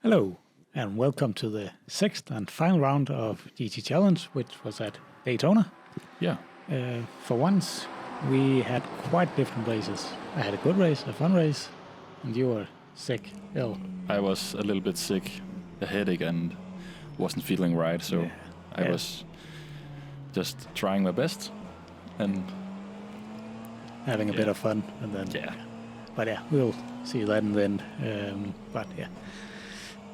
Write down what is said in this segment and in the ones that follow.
Hello, and welcome to the sixth and final round of GT Challenge, which was at Daytona. Yeah. For once, we had quite different races. I had a good race, a fun race, and you were sick, ill. I was a little bit sick, a headache, and wasn't feeling right, so Yeah. I was just trying my best and Having a bit of fun, and then But yeah, we'll see that in the end. But yeah,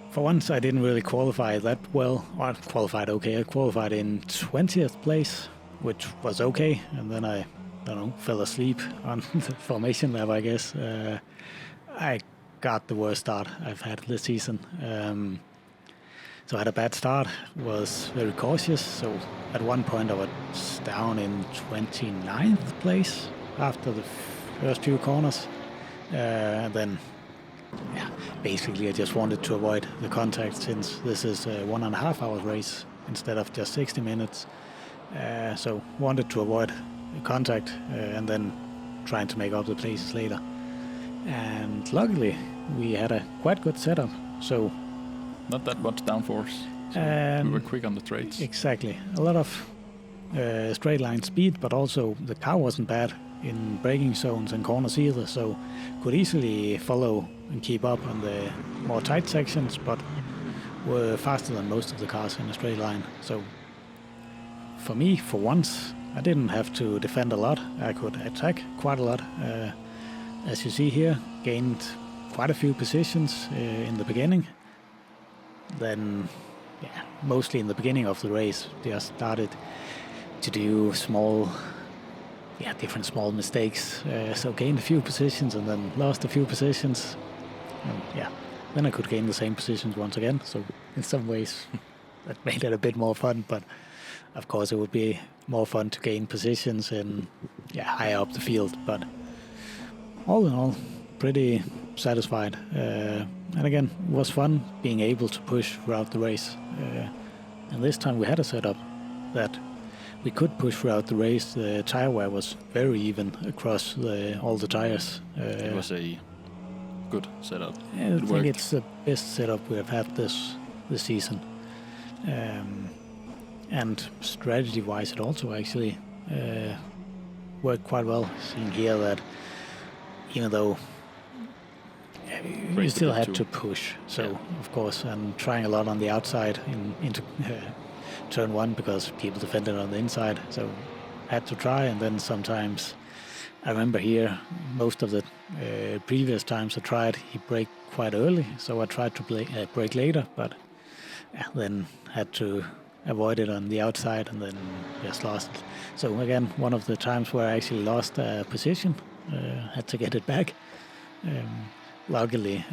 for once I didn't really qualify that well. Or I qualified okay. I qualified in 20th place, which was okay. And then I don't know, fell asleep on the formation lab, I guess. I got the worst start I've had this season. So I had a bad start, was very cautious. So at one point I was down in 29th place after the first few corners. And then, basically I just wanted to avoid the contact since this is a 1.5 hour race instead of just 60 minutes. So wanted to avoid contact and then trying to make up the places later. And luckily we had a quite good setup. So not that much downforce. So we were quick on the straights. Exactly. A lot of straight line speed, but also the car wasn't bad in braking zones and corners either, so could easily follow and keep up on the more tight sections, but were faster than most of the cars in a straight line. So for me, for once, I didn't have to defend a lot. I could attack quite a lot. As you see here, gained quite a few positions in the beginning. Then, mostly in the beginning of the race, just started to do different small mistakes. So gained a few positions and then lost a few positions. And then I could gain the same positions once again. So in some ways, that made it a bit more fun. But of course, it would be more fun to gain positions and higher up the field. But all in all, pretty satisfied. And again, it was fun being able to push throughout the race. And this time we had a setup that we could push throughout the race. The tire wear was very even across all the tires. It was a good setup. I think it's the best setup we have had this season. And strategy-wise, it also actually worked quite well. Seeing here that even though you still had to push, so of course, and trying a lot on the outside into turn one because people defended on the inside, so had to try. And then sometimes I remember here most of the previous times I tried, he braked quite early, so I tried to brake later, but then had to avoid it on the outside and then just lost. So again, one of the times where I actually lost a position, had to get it back. Luckily,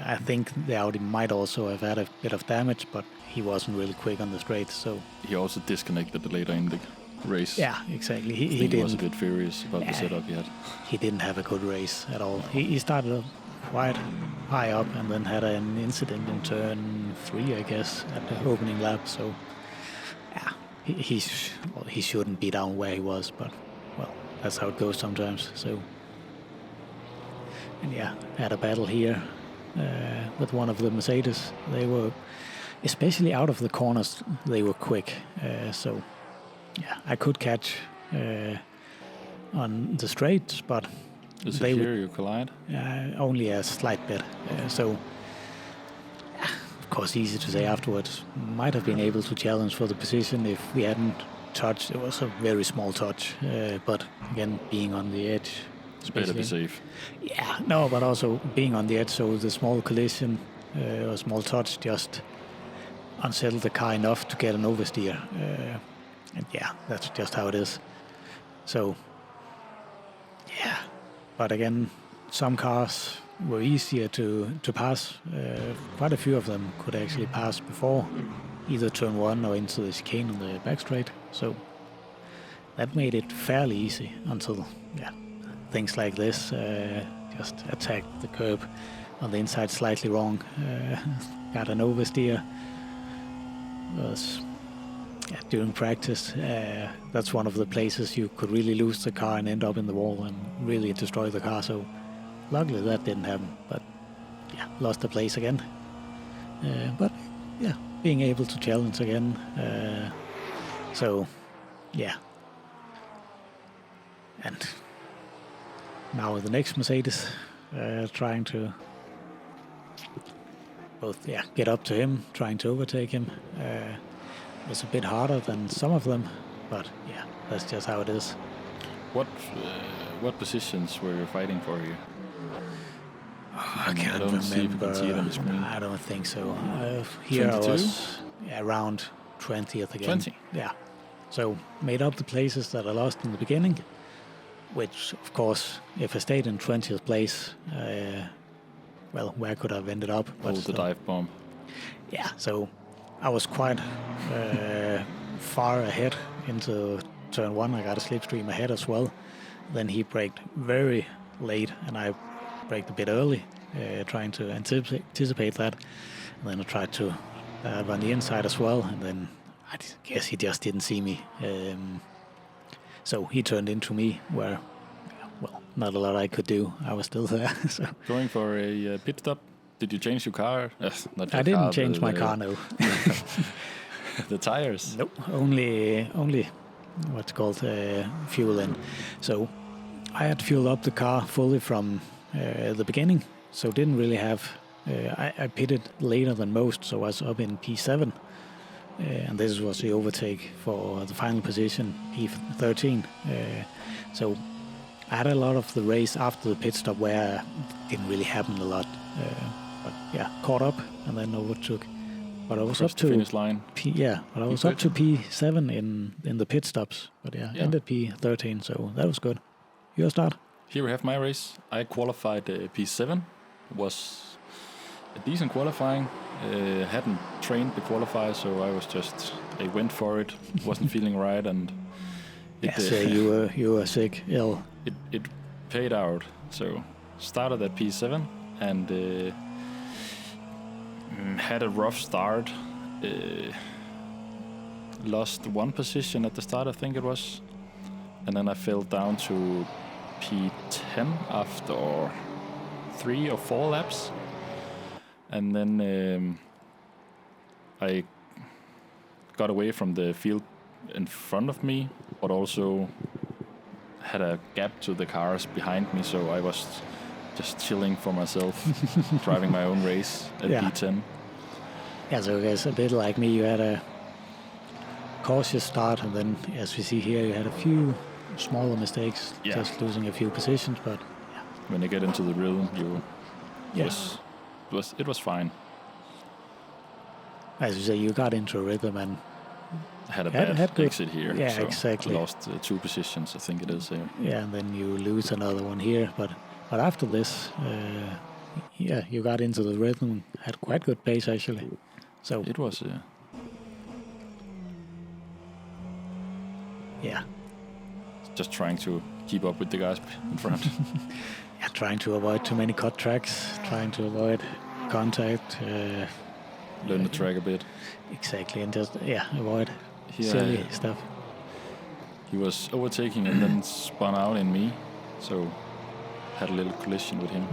I think the Audi might also have had a bit of damage, but he wasn't really quick on the straight, so... He also disconnected later in the race. Yeah, exactly. He was a bit furious about the setup he had. He didn't have a good race at all. He started quite high up and then had an incident in turn 3, I guess, at the opening lap, so... he shouldn't be down where he was, but, well, that's how it goes sometimes, so... And had a battle here with one of the Mercedes. They were, especially out of the corners, they were quick. So, I could catch on the straights, but Is it here you collide? Only a slight bit. So, of course, easy to say afterwards. Might have been able to challenge for the position if we hadn't touched. It was a very small touch, but again, being on the edge. It's better to be safe. Yeah, no, but also being on the edge, so the small collision or small touch just unsettled the car enough to get an oversteer. And that's just how it is. So, but again, some cars were easier to pass. Quite a few of them could actually pass before either turn 1 or into the chicane on the back straight. So that made it fairly easy until, things like this, just attacked the curb on the inside slightly wrong, got an oversteer. Was during practice, that's one of the places you could really lose the car and end up in the wall and really destroy the car. So luckily that didn't happen, but lost the place again. But yeah, being able to challenge again. So yeah. And now with the next Mercedes, trying to both get up to him, trying to overtake him. Was a bit harder than some of them, but yeah, that's just how it is. What positions were you fighting for here? I can't remember. See if you can see it on the screen. I don't think so. Here 22? I was around 20th again. 20? Yeah. So made up the places that I lost in the beginning, which of course, if I stayed in 20th place, well, where could I have ended up? Hold the dive bomb. Yeah, so I was quite far ahead into turn 1. I got a slipstream ahead as well. Then he braked very late, and I braked a bit early, trying to anticipate that. And then I tried to run the inside as well, and then I guess he just didn't see me. So he turned into me where, well, not a lot I could do. I was still there. So. Going for a pit stop. Did you change your car? Not your I didn't car, change my car, no. The tires? Nope, only what's called fuel in. So I had fueled up the car fully from the beginning, so didn't really have... I pitted later than most, so I was up in P7. And this was the overtake for the final position, P13. So I had a lot of the race after the pit stop where it didn't really happen a lot. But yeah, caught up and then overtook. But I was up to finish line. But I was up to P7 in the pit stops. But yeah, ended P13, so that was good. Your start? Here we have my race. I qualified P7. Was a decent qualifying. Hadn't trained the qualifier, so I went for it. Wasn't feeling right, and you were sick, ill. It paid out. So started at P7 and had a rough start. Lost one position at the start, I think it was, and then I fell down to P10 after 3 or 4 laps. And then I got away from the field in front of me, but also had a gap to the cars behind me, so I was just chilling for myself, driving my own race at P10. Yeah, so it's a bit like me. You had a cautious start, and then, as we see here, you had a few smaller mistakes, just losing a few positions, but... Yeah. When you get into the rhythm, it was fine. As you say, you got into a rhythm and had a bad exit here. Yeah, so exactly. Lost 2 positions, I think it is here. Yeah, and then you lose another one here. But after this, you got into the rhythm, had quite good pace actually. So it was. Yeah. Just trying to keep up with the guys in front. Yeah, trying to avoid too many cut tracks, trying to avoid contact. Learn the track a bit. Exactly, and just avoid silly stuff. He was overtaking and then spun out in me, so had a little collision with him.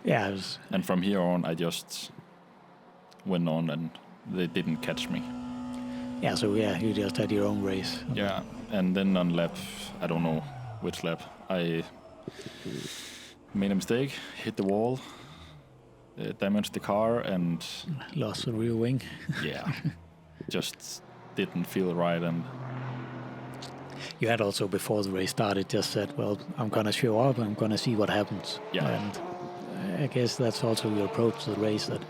Yeah, and from here on, I just went on, and they didn't catch me. Yeah, so you just had your own race. Yeah, and then on lap, I don't know which lap, I made a mistake, hit the wall, damaged the car, and lost the rear wing. Yeah, just didn't feel right. And you had also, before the race started, just said, well, I'm gonna show up, I'm gonna see what happens. Yeah. And I guess that's also your approach to the race, that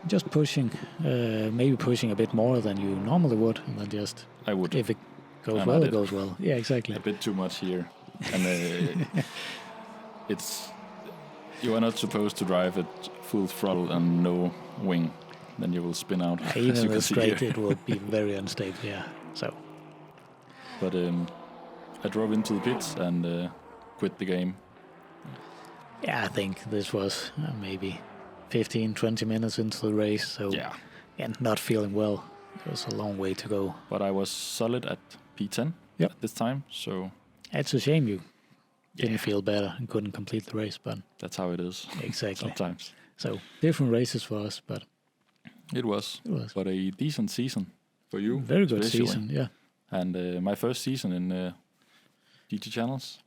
just pushing, maybe pushing a bit more than you normally would, and then just... I would. If it goes well, it goes well. Yeah, exactly. A bit too much here. And you are not supposed to drive at full throttle and no wing. Then you will spin out. Even with straight, it would be very unstable, yeah. So. But I drove into the pits and quit the game. Yeah, I think this was maybe 15, 20 minutes into the race. So, and not feeling well. It was a long way to go. But I was solid at P10 at this time, so... It's a shame you didn't feel better and couldn't complete the race, but... That's how it is. Exactly. Sometimes. So, different races for us, but... It was. But a decent season for you. Very good especially. season, yeah. And my first season in GT Channels.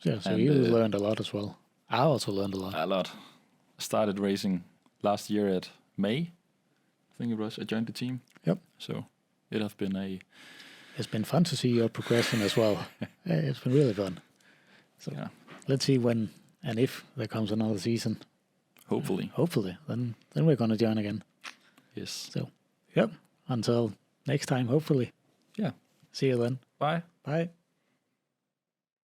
Yeah, so you learned a lot as well. I also learned a lot. A lot. I started racing last year at May. I think it was. I joined the team. Yep. So it has been It's been fun to see your progression as well. It's been really fun. So let's see when and if there comes another season. Hopefully. Hopefully. Then we're going to join again. Yes. So, yep. Until next time, hopefully. Yeah. See you then. Bye. Bye.